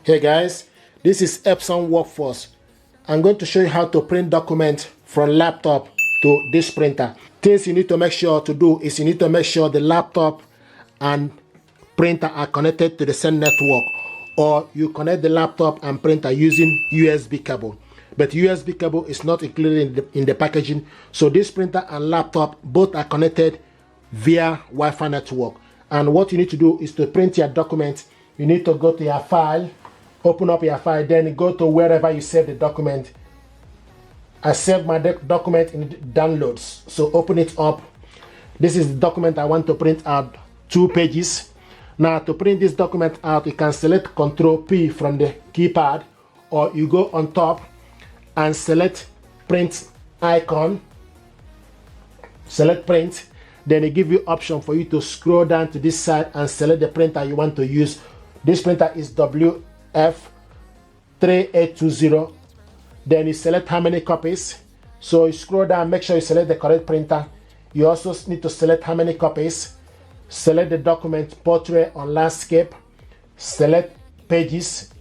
Hey guys, this is Epson Workforce. I'm going to show you how to print documents from laptop to this printer. Things you need to make sure to do is you need to make sure the laptop and printer are connected to the same network, or you connect the laptop and printer using USB cable. But USB cable is not included in the packaging, so this printer and laptop both are connected via Wi-Fi network. And what you need to do is to print your document. You need to go to your file, open up your file, then go to wherever you save the document. I saved my document in downloads, so open it up. This is the document I want to print out, 2 pages. Now to print this document out, you can select Ctrl P from the keypad, or you go on top and select print icon, select print, then they give you option for you to scroll down to this side and select the printer you want to use. This printer is WF3820. Then you select how many copies. So you scroll down, make sure you select the correct printer. You also need to select how many copies. Select the document, portrait or landscape. Select pages.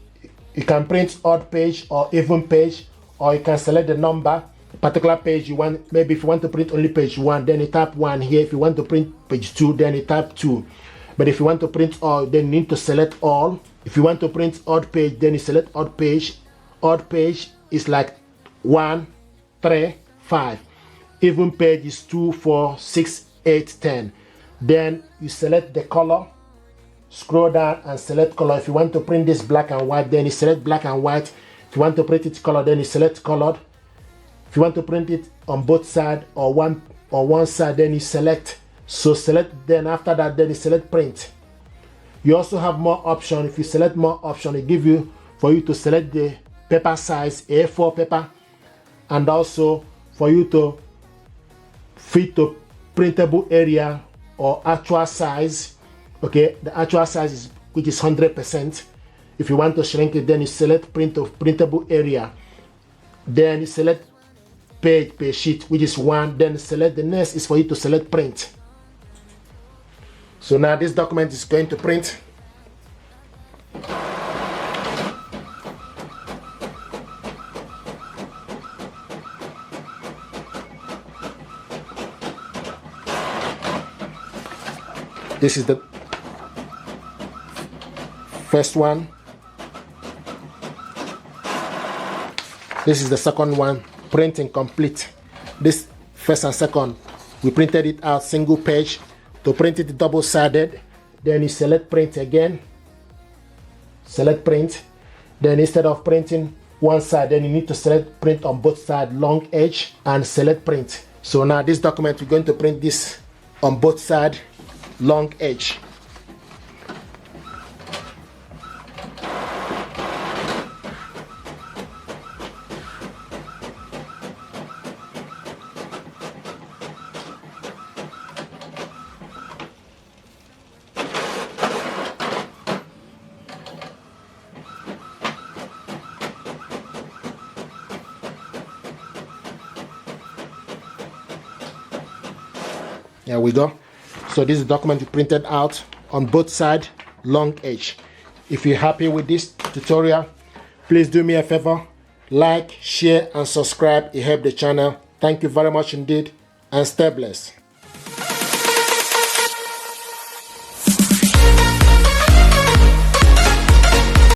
You can print odd page or even page, or you can select the number, particular page you want. Maybe if you want to print only page 1, then you type 1 here. If you want to print page 2, then you type 2. But if you want to print all, then you need to select all. If you want to print odd page, then you select odd page. Odd page is like 1, 3, 5. Even page is 2, 4, 6, 8, 10. Then you select the color. Scroll down and select color. If you want to print this black and white, then you select black and white. If you want to print it color, then you select colored. If you want to print it on both sides or one side, then you select. So select, then after that, then you select print. You also have more option. If you select more option, it give you for you to select the paper size, A4 paper, and also for you to fit to printable area or actual size. Okay, the actual size is which is 100%. If you want to shrink it, then you select printable area. Then you select page per sheet, which is 1. Then select the next is for you to select print. So now this document is going to print. This is the first one. This is the second one, printing complete. This first and second, we printed it out single page. To print it double-sided, then you select print again. Select print. Then instead of printing one side, then you need to select print on both sides, long edge, and select print. So now this document, we're going to print this on both sides, long edge. There we go. So this is the document we printed out on both sides, long edge. If you're happy with this tutorial, please do me a favor, like, share and subscribe. It helps the channel. Thank you very much indeed, and stay blessed.